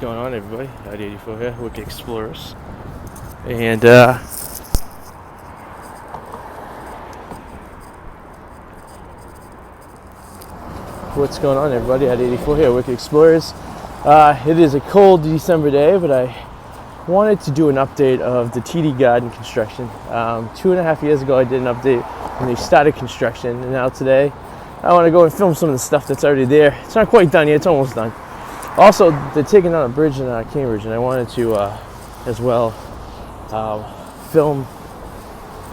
going on, everybody? Arty 84 here, Wicked Explorers. And what's going on, everybody? Arty 84 here, Wicked Explorers. It is a cold December day, but I wanted to do an update of the TD Garden construction. 2.5 years ago I did an update when they started construction, and now today I want to go and film some of the stuff that's already there. It's not quite done yet, it's almost done. Also, they're taking down a bridge in Cambridge, and I wanted to as well film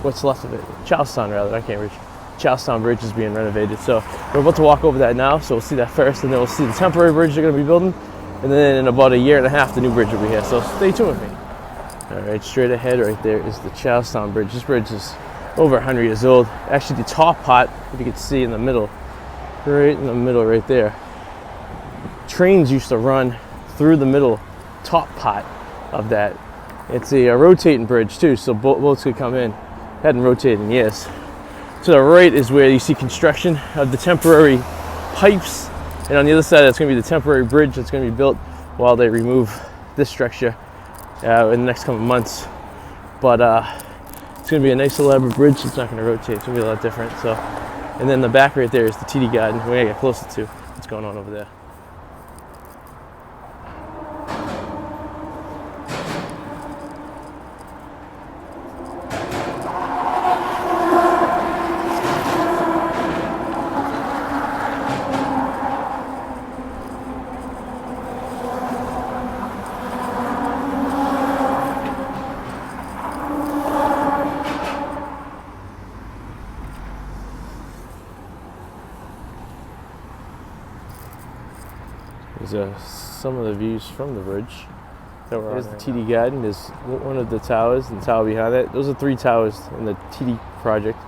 what's left of it. Charlestown, rather, not Cambridge. Charlestown Bridge is being renovated, so we're about to walk over that now, so we'll see that first, and then we'll see the temporary bridge they're going to be building, and then in about 1.5 years the new bridge will be here, so stay tuned with me. Alright, straight ahead right there is the Charlestown Bridge. This bridge is over 100 years old. Actually, the top part, if you can see in the middle, right in the middle right there, trains used to run through the middle top part of that. It's a rotating bridge too, so boats could come in. Hadn't rotated in years. To the right is where you see construction of the temporary pipes, and on the other side that's going to be the temporary bridge that's going to be built while they remove this structure in the next couple of months. But it's going to be a nice elaborate bridge. It's not going to rotate. It's going to be a lot different. So, and then the back right there is the TD Garden. We're going to get closer to what's going on over there. There's some of the views from the bridge. There's the TD Garden. There's one of the towers and the tower behind it. Those are 3 towers in the TD project.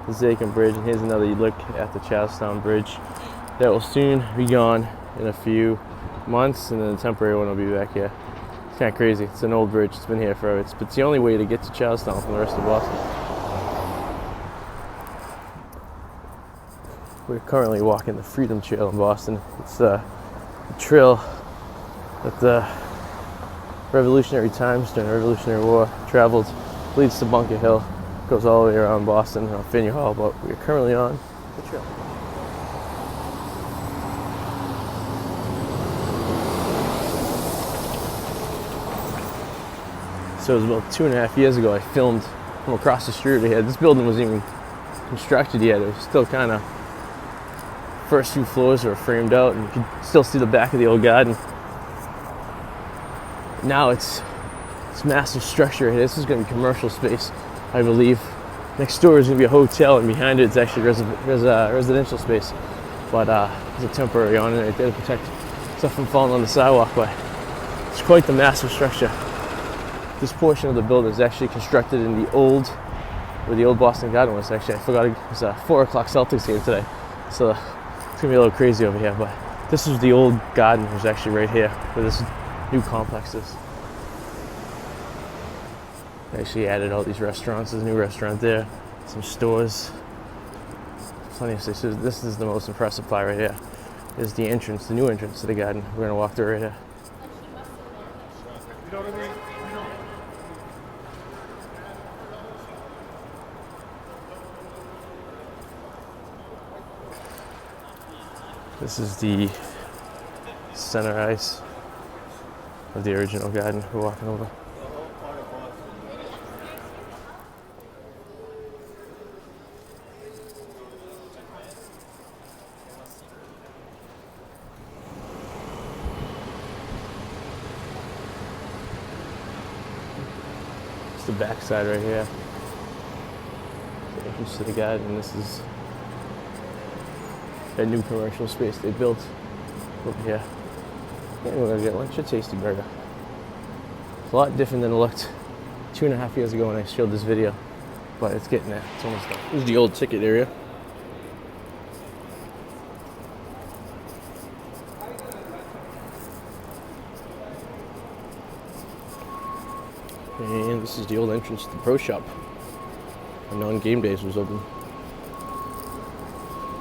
The Charleston Bridge, and here's another look at the Charlestown Bridge. That will soon be gone in a few months, and then the temporary one will be back here. It's kind of crazy. It's an old bridge. It's been here forever. But it's the only way to get to Charlestown from the rest of Boston. We're currently walking the Freedom Trail in Boston. It's the trail that the Revolutionary times during the Revolutionary War traveled, leads to Bunker Hill, goes all the way around Boston and Faneuil Hall, but we're currently on the trail. So it was about 2.5 years ago I filmed from across the street over here. This building wasn't even constructed yet. It was still kind of, first few floors were framed out, and you could still see the back of the old garden. Now it's massive structure. This is going to be commercial space, I believe. Next door is going to be a hotel, and behind it it's actually residential space. But there's a temporary on it right there to protect stuff from falling on the sidewalk. But it's quite the massive structure. This portion of the building is actually constructed in the old, where the old Boston Garden was. Actually, I forgot it was a 4 o'clock Celtics game today, so it's gonna be a little crazy over here. But this is the old garden, was actually right here where this new complex is. They actually added all these restaurants. There's a new restaurant there, some stores, plenty of space. So this is the most impressive part right here. Is the entrance, the new entrance to the garden. We're gonna walk through right here. This is the center ice of the original garden we're walking over. It's the back side right here. The entrance to the garden. This is a new commercial space they built over here. And we're gonna get lunch, a tasty burger. It's a lot different than it looked 2.5 years ago when I showed this video, but it's getting there. It's almost done. This is the old ticket area. And this is the old entrance to the pro shop. And on game days was open.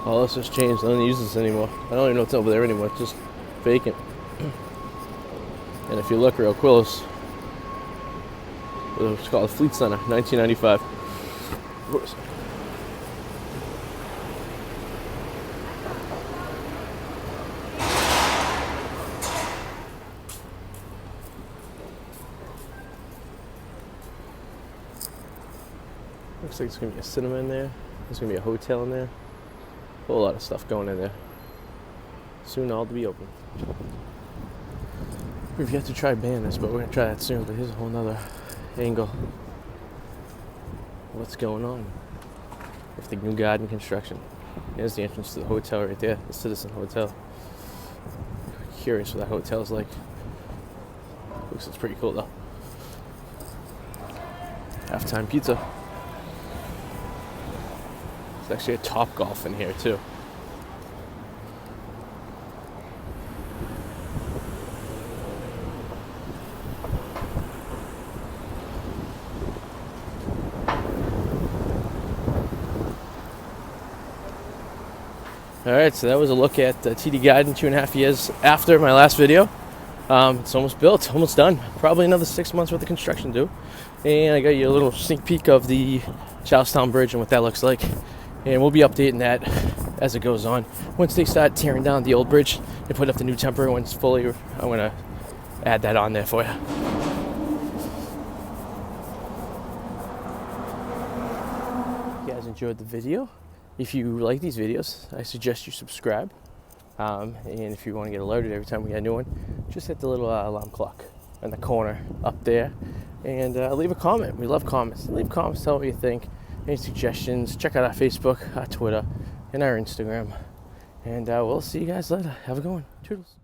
All this has changed. I don't use this anymore. I don't even know what's over there anymore. It's just vacant. And if you look real close, it's called Fleet Center, 1995. Looks like it's gonna be a cinema in there. There's gonna be a hotel in there. A whole lot of stuff going in there. Soon all to be open. We've yet to try bananas, but we're gonna try that soon. But here's a whole nother angle. What's going on with the new garden construction? There's the entrance to the hotel right there, the Citizen Hotel. Curious what that hotel's like. Looks it's pretty cool though. Halftime pizza. There's actually a Top Golf in here too. Alright, so that was a look at the TD Garden 2.5 years after my last video. It's almost built, almost done. Probably another 6 months worth of construction to do. And I got you a little sneak peek of the Charlestown Bridge and what that looks like. And we'll be updating that as it goes on. Once they start tearing down the old bridge and put up the new temporary ones fully, I'm going to add that on there for you. If you guys enjoyed the video, if you like these videos, I suggest you subscribe. And if you want to get alerted every time we get a new one, just hit the little alarm clock in the corner up there. And leave a comment. We love comments. Leave comments, tell what you think. Any suggestions, check out our Facebook, our Twitter, and our Instagram. And we'll see you guys later. Have a good one. Toodles.